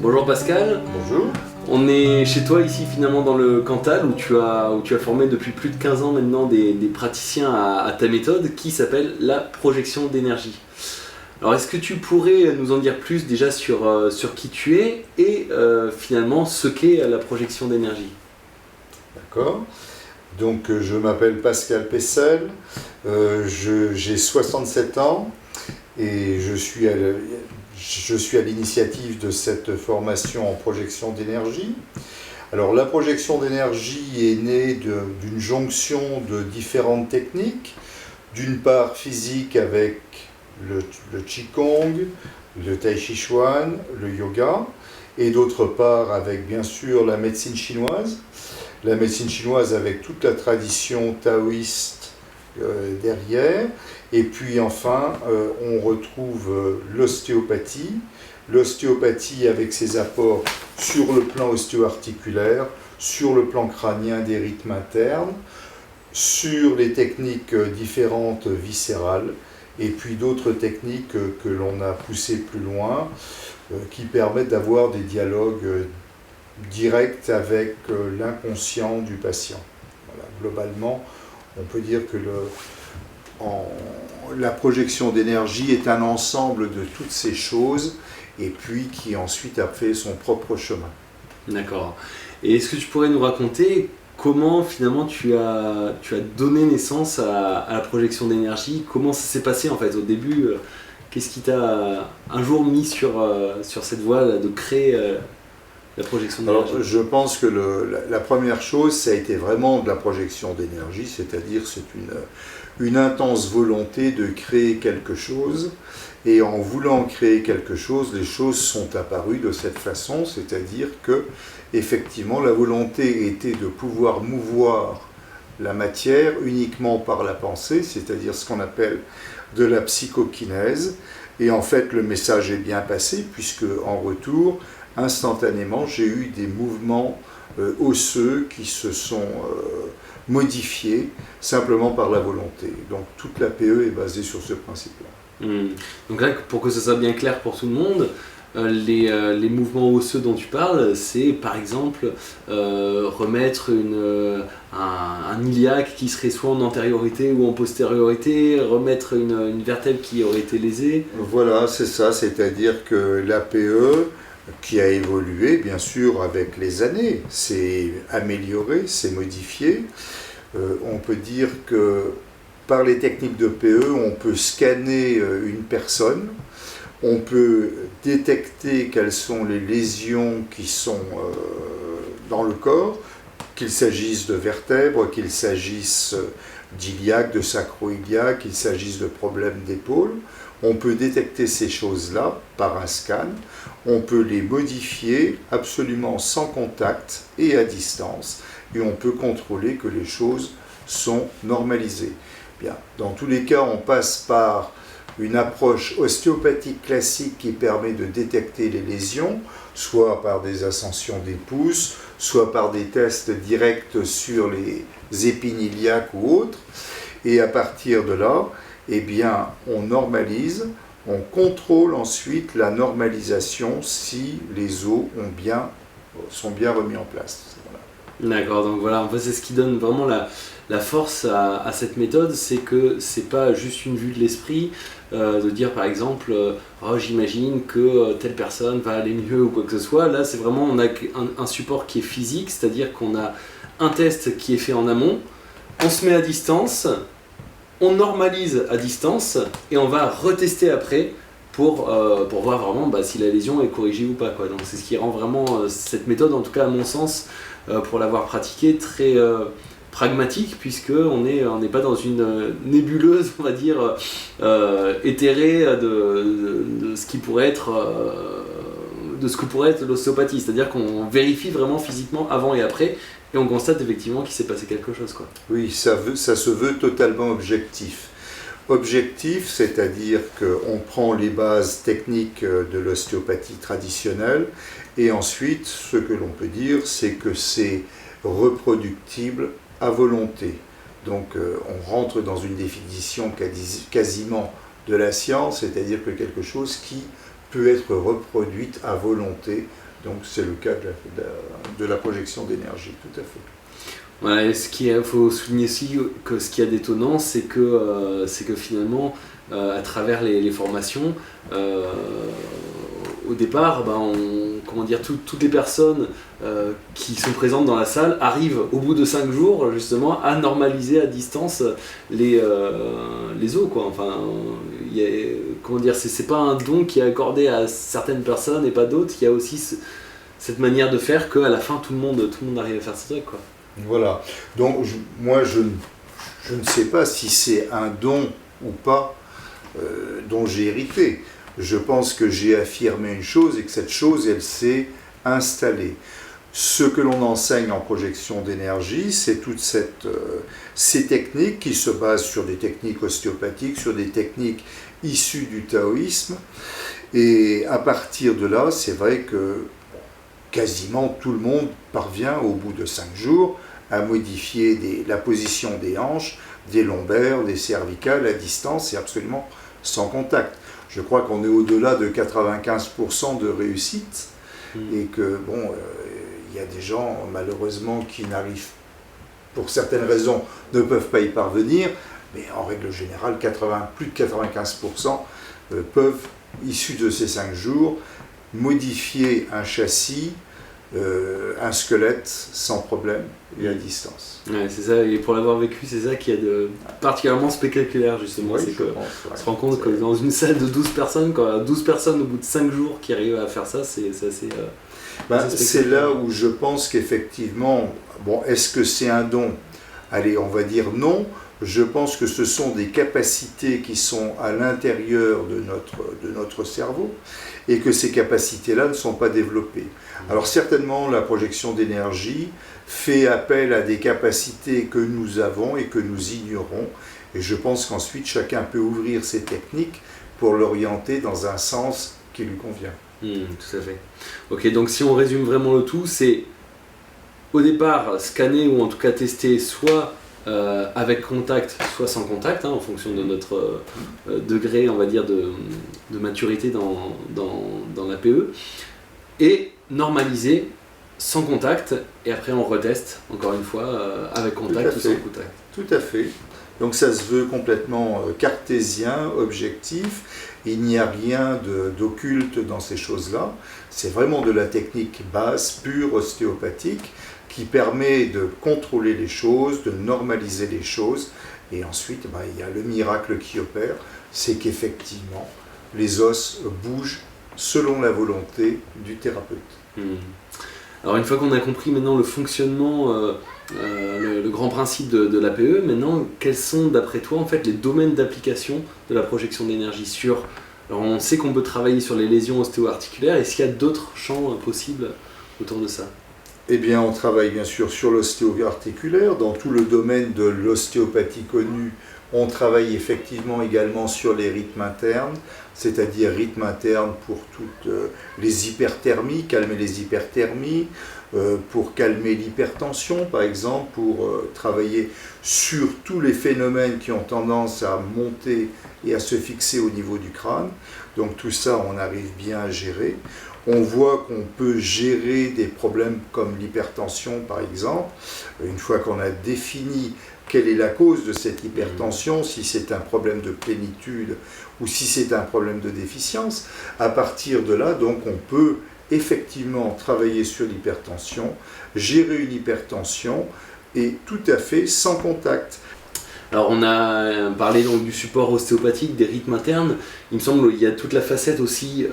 Bonjour Pascal. Bonjour. On est chez toi ici finalement dans le Cantal où tu as formé depuis plus de 15 ans maintenant des praticiens à ta méthode qui s'appelle la projection d'énergie. Alors est-ce que tu pourrais nous en dire plus déjà sur qui tu es et finalement ce qu'est la projection d'énergie? D'accord. Donc je m'appelle Pascal Pessel, j'ai 67 ans et je suis à l'initiative de cette formation en projection d'énergie. Alors la projection d'énergie est née d'une jonction de différentes techniques, d'une part physique avec le Qigong, le Tai Chi Chuan, le yoga, et d'autre part avec bien sûr la médecine chinoise. La médecine chinoise avec toute la tradition taoïste derrière. Et puis enfin, on retrouve l'ostéopathie. L'ostéopathie avec ses apports sur le plan ostéo-articulaire, sur le plan crânien des rythmes internes, sur les techniques différentes viscérales, et puis d'autres techniques que l'on a poussées plus loin, qui permettent d'avoir des dialogues direct avec l'inconscient du patient. Voilà. Globalement, on peut dire que la projection d'énergie est un ensemble de toutes ces choses et puis qui ensuite a fait son propre chemin. D'accord. Et est-ce que tu pourrais nous raconter comment finalement tu as donné naissance à la projection d'énergie? Comment ça s'est passé en fait au début? Qu'est-ce qui t'a un jour mis sur cette voie là, de créer la projection d'énergie? Alors, je pense que la première chose, ça a été vraiment de la projection d'énergie, c'est-à-dire c'est une intense volonté de créer quelque chose, et en voulant créer quelque chose, les choses sont apparues de cette façon, c'est-à-dire que, effectivement, la volonté était de pouvoir mouvoir la matière uniquement par la pensée, c'est-à-dire ce qu'on appelle de la psychokinèse, et en fait, le message est bien passé, puisque en retour, instantanément, j'ai eu des mouvements osseux qui se sont modifiés simplement par la volonté. Donc toute la PE est basée sur ce principe-là. Donc là, pour que ce soit bien clair pour tout le monde, les mouvements osseux dont tu parles, c'est par exemple remettre un iliaque qui serait soit en antériorité ou en postériorité, remettre une vertèbre qui aurait été lésée. Voilà, c'est ça, c'est-à-dire que la PE, qui a évolué bien sûr avec les années, s'est amélioré, s'est modifié. On peut dire que par les techniques de PE, on peut scanner une personne, on peut détecter quelles sont les lésions qui sont dans le corps, qu'il s'agisse de vertèbres, qu'il s'agisse d'iliaque, de sacro-iliaque, qu'il s'agisse de problèmes d'épaule. On peut détecter ces choses-là par un scan, on peut les modifier absolument sans contact et à distance, et on peut contrôler que les choses sont normalisées. Bien, dans tous les cas, on passe par une approche ostéopathique classique qui permet de détecter les lésions, soit par des ascensions des pouces, soit par des tests directs sur les épines iliaques ou autres, et à partir de là, eh bien, on normalise, on contrôle ensuite la normalisation si les os sont bien remis en place. Voilà. D'accord, donc voilà, en fait, c'est ce qui donne vraiment la force à cette méthode, c'est que c'est pas juste une vue de l'esprit, de dire par exemple, oh, j'imagine que telle personne va aller mieux ou quoi que ce soit. Là, c'est vraiment, on a un support qui est physique, c'est-à-dire qu'on a un test qui est fait en amont, on se met à distance, on normalise à distance et on va retester après pour voir vraiment si la lésion est corrigée ou pas, quoi. Donc c'est ce qui rend vraiment cette méthode, en tout cas à mon sens, pour l'avoir pratiquée, très pragmatique, puisqu'on n'est pas dans une nébuleuse, on va dire, éthérée de ce qui pourrait être de ce que pourrait être l'ostéopathie. C'est-à-dire qu'on vérifie vraiment physiquement avant et après, et on constate effectivement qu'il s'est passé quelque chose, quoi. Oui, ça se veut totalement objectif. Objectif, c'est-à-dire qu'on prend les bases techniques de l'ostéopathie traditionnelle, et ensuite, ce que l'on peut dire, c'est que c'est reproductible à volonté. Donc on rentre dans une définition quasiment de la science, c'est-à-dire que quelque chose qui peut être reproduite à volonté Donc c'est le cas de la projection d'énergie, tout à fait. Ouais, faut souligner aussi que ce qui est d'étonnant, c'est que finalement, à travers les formations, au départ, toutes les personnes qui sont présentes dans la salle arrivent au bout de 5 jours justement à normaliser à distance les eaux, quoi. Enfin, c'est pas un don qui est accordé à certaines personnes et pas d'autres. Il y a aussi cette manière de faire qu'à la fin tout le monde arrive à faire ce truc, quoi. Voilà. Donc moi je ne sais pas si c'est un don ou pas dont j'ai hérité. Je pense que j'ai affirmé une chose et que cette chose, elle s'est installée. Ce que l'on enseigne en projection d'énergie, c'est toutes ces techniques qui se basent sur des techniques ostéopathiques, sur des techniques issues du taoïsme. Et à partir de là, c'est vrai que quasiment tout le monde parvient au bout de 5 jours à modifier la position des hanches, des lombaires, des cervicales à distance et absolument sans contact. Je crois qu'on est au-delà de 95% de réussite et que y a des gens malheureusement qui n'arrivent, pour certaines raisons, ne peuvent pas y parvenir, mais en règle générale, plus de 95% peuvent, issus de ces 5 jours, modifier un châssis, un squelette sans problème et à distance. Ouais, c'est ça, et pour l'avoir vécu, c'est ça qui est particulièrement spectaculaire justement. Oui, c'est que on se rend compte que dans une salle de 12 personnes, quand 12 personnes au bout de 5 jours qui arrivent à faire ça, c'est assez. C'est là où je pense qu'effectivement, est-ce que c'est un don? Allez, on va dire non. Je pense que ce sont des capacités qui sont à l'intérieur de notre cerveau et que ces capacités-là ne sont pas développées. Alors certainement, la projection d'énergie fait appel à des capacités que nous avons et que nous ignorons. Et je pense qu'ensuite, chacun peut ouvrir ses techniques pour l'orienter dans un sens qui lui convient. Tout à fait. Ok, donc si on résume vraiment le tout, c'est au départ scanner ou en tout cas tester soit avec contact, soit sans contact, en fonction de notre degré, on va dire, de maturité dans l'APE, et normaliser sans contact, et après on reteste, encore une fois, avec contact ou sans contact. Tout à fait. Donc ça se veut complètement cartésien, objectif, il n'y a rien d'occulte dans ces choses-là, c'est vraiment de la technique basse, pure, ostéopathique, qui permet de contrôler les choses, de normaliser les choses, et ensuite il y a le miracle qui opère, c'est qu'effectivement les os bougent selon la volonté du thérapeute. Alors une fois qu'on a compris maintenant le fonctionnement, le grand principe de l'APE, maintenant quels sont d'après toi en fait les domaines d'application de la projection d'énergie alors on sait qu'on peut travailler sur les lésions ostéo-articulaires, est-ce qu'il y a d'autres champs possibles autour de ça? Eh bien, on travaille bien sûr sur l'ostéo-articulaire. Dans tout le domaine de l'ostéopathie connue, on travaille effectivement également sur les rythmes internes, c'est-à-dire rythmes internes pour toutes les hyperthermies, calmer les hyperthermies, pour calmer l'hypertension par exemple, pour travailler sur tous les phénomènes qui ont tendance à monter et à se fixer au niveau du crâne. Donc tout ça, on arrive bien à gérer. On voit qu'on peut gérer des problèmes comme l'hypertension par exemple, une fois qu'on a défini quelle est la cause de cette hypertension, si c'est un problème de plénitude ou si c'est un problème de déficience. À partir de là, donc, on peut effectivement travailler sur l'hypertension, gérer une hypertension et tout à fait sans contact. Alors on a parlé donc du support ostéopathique, des rythmes internes. Il me semble qu'il y a toute la facette aussi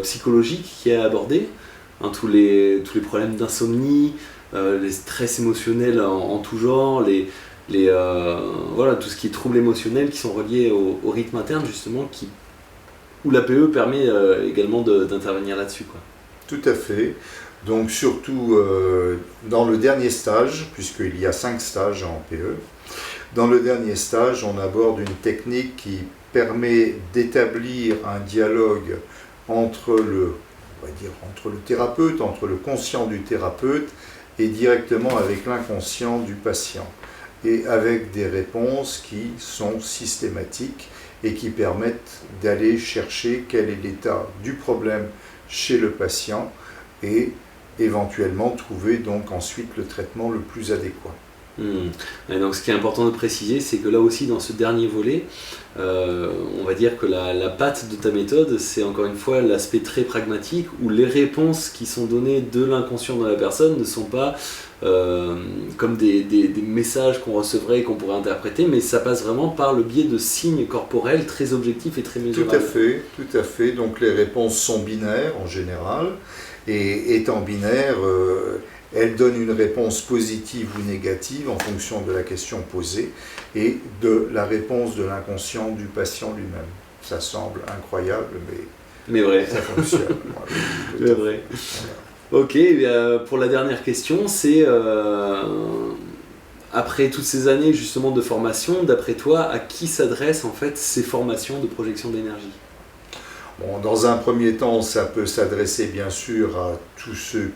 psychologique qui est abordée, tous les problèmes d'insomnie, les stress émotionnels en tout genre, voilà, tout ce qui est troubles émotionnels qui sont reliés au rythme interne justement, où l'APE permet également d'intervenir là-dessus, quoi. Tout à fait. Donc surtout dans le dernier stage, puisqu'il y a 5 stages en PE, dans le dernier stage, on aborde une technique qui permet d'établir un dialogue entre le thérapeute, entre le conscient du thérapeute et directement avec l'inconscient du patient, et avec des réponses qui sont systématiques et qui permettent d'aller chercher quel est l'état du problème chez le patient et éventuellement trouver donc ensuite le traitement le plus adéquat. Et donc ce qui est important de préciser, c'est que là aussi dans ce dernier volet, on va dire que la patte de ta méthode, c'est encore une fois l'aspect très pragmatique où les réponses qui sont données de l'inconscient de la personne ne sont pas comme des messages qu'on recevrait et qu'on pourrait interpréter, mais ça passe vraiment par le biais de signes corporels très objectifs et très mesurables. Tout à fait. Donc les réponses sont binaires en général, et étant binaires, elles donnent une réponse positive ou négative en fonction de la question posée et de la réponse de l'inconscient du patient lui-même. Ça semble incroyable, mais vrai. Ça fonctionne. Mais vrai. Voilà. Ok, pour la dernière question, c'est après toutes ces années justement de formation, d'après toi, à qui s'adressent en fait ces formations de projection d'énergie ? Bon, dans un premier temps, ça peut s'adresser bien sûr à tous ceux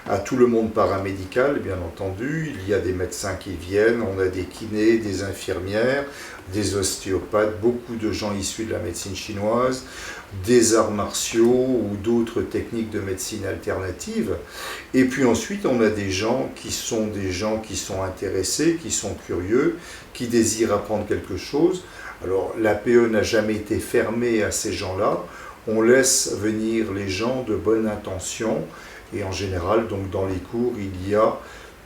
à tout le monde paramédical, bien entendu. Il y a des médecins qui viennent, on a des kinés, des infirmières, des ostéopathes, beaucoup de gens issus de la médecine chinoise, des arts martiaux ou d'autres techniques de médecine alternative. Et puis ensuite, on a des gens qui sont intéressés, qui sont curieux, qui désirent apprendre quelque chose. Alors, l'APE n'a jamais été fermée à ces gens-là. On laisse venir les gens de bonne intention. Et en général, donc, dans les cours, il y a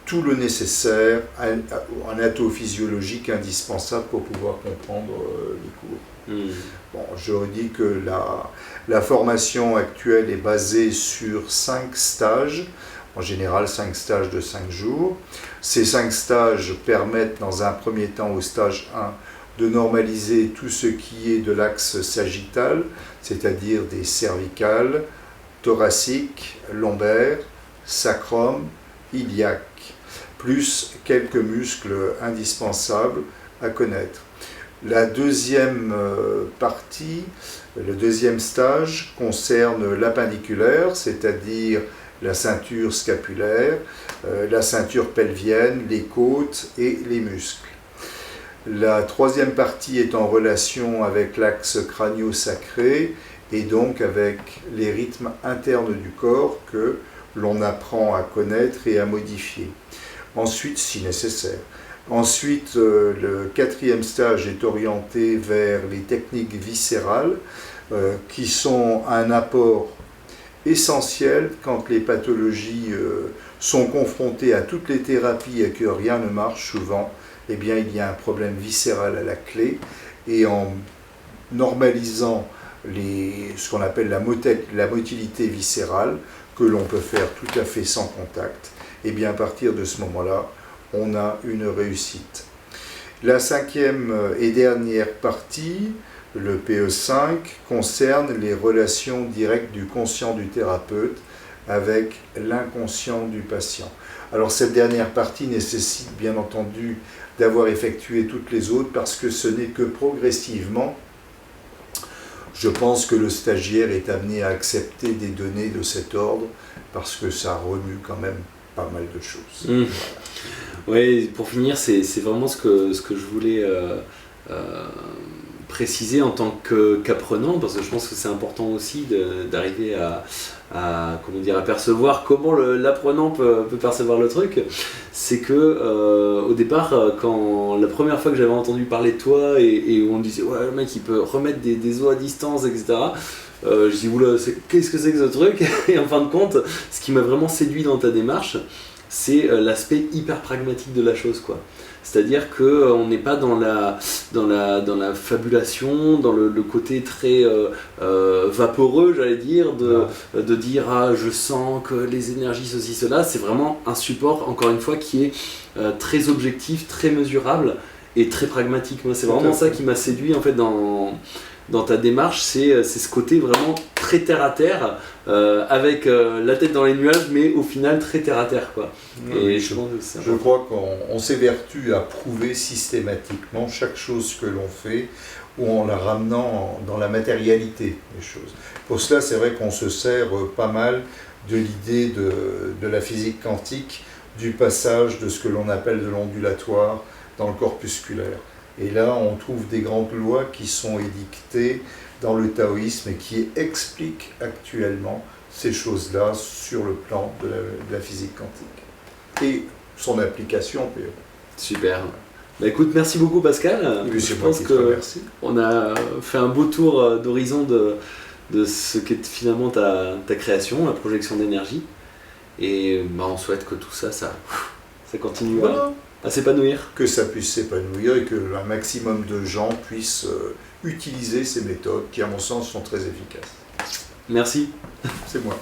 tout le nécessaire en athophysiologique indispensable pour pouvoir comprendre les cours. Bon, je redis que la formation actuelle est basée sur 5 stages. En général, 5 stages de 5 jours. Ces 5 stages permettent, dans un premier temps, au stage 1, de normaliser tout ce qui est de l'axe sagittal, c'est-à-dire des cervicales, thoraciques, lombaires, sacrum, iliaque, plus quelques muscles indispensables à connaître. La deuxième partie, le deuxième stage, concerne l'appendiculaire, c'est-à-dire la ceinture scapulaire, la ceinture pelvienne, les côtes et les muscles. La troisième partie est en relation avec l'axe crânio-sacré et donc avec les rythmes internes du corps que l'on apprend à connaître et à modifier. Ensuite, si nécessaire. Ensuite, le quatrième stage est orienté vers les techniques viscérales qui sont un apport essentiel quand les pathologies sont confrontées à toutes les thérapies et que rien ne marche souvent. Eh bien, il y a un problème viscéral à la clé, et en normalisant ce qu'on appelle la motilité viscérale, que l'on peut faire tout à fait sans contact, eh bien, à partir de ce moment-là, on a une réussite. La cinquième et dernière partie, le PE5, concerne les relations directes du conscient du thérapeute avec l'inconscient du patient. Alors, cette dernière partie nécessite bien entendu d'avoir effectué toutes les autres, parce que ce n'est que progressivement, je pense que le stagiaire est amené à accepter des données de cet ordre, parce que ça remue quand même pas mal de choses. Voilà. Oui, pour finir, c'est vraiment ce que je voulais préciser en tant qu'apprenant, parce que je pense que c'est important aussi d'arriver à percevoir comment l'apprenant peut percevoir le truc. C'est que au départ, quand la première fois que j'avais entendu parler de toi et où on disait ouais, le mec il peut remettre des os à distance, etc. Je dis oula, qu'est-ce que c'est que ce truc? Et en fin de compte, ce qui m'a vraiment séduit dans ta démarche, c'est l'aspect hyper pragmatique de la chose, quoi. C'est-à-dire qu'on n'est pas dans la fabulation, dans le côté très vaporeux, j'allais dire, de dire ah, je sens que les énergies, ceci, cela. C'est vraiment un support, encore une fois, qui est très objectif, très mesurable et très pragmatique. Moi, c'est vraiment ça qui m'a séduit en fait dans ta démarche, c'est ce côté vraiment très terre à terre, avec la tête dans les nuages, mais au final très terre à terre, quoi. Et je crois qu'on s'évertue à prouver systématiquement chaque chose que l'on fait, ou en la ramenant dans la matérialité des choses. Pour cela, c'est vrai qu'on se sert pas mal de l'idée de la physique quantique, du passage de ce que l'on appelle de l'ondulatoire dans le corpusculaire. Et là, on trouve des grandes lois qui sont édictées dans le taoïsme et qui expliquent actuellement ces choses-là sur le plan de la physique quantique et son application en PE. Super. Bah écoute, merci beaucoup Pascal. Je pense qu'on a fait un beau tour d'horizon de ce qu'est finalement ta création, la projection d'énergie. Et bah, on souhaite que tout ça, ça continue à s'épanouir. Que ça puisse s'épanouir et que un maximum de gens puissent utiliser ces méthodes qui, à mon sens, sont très efficaces. Merci. C'est moi.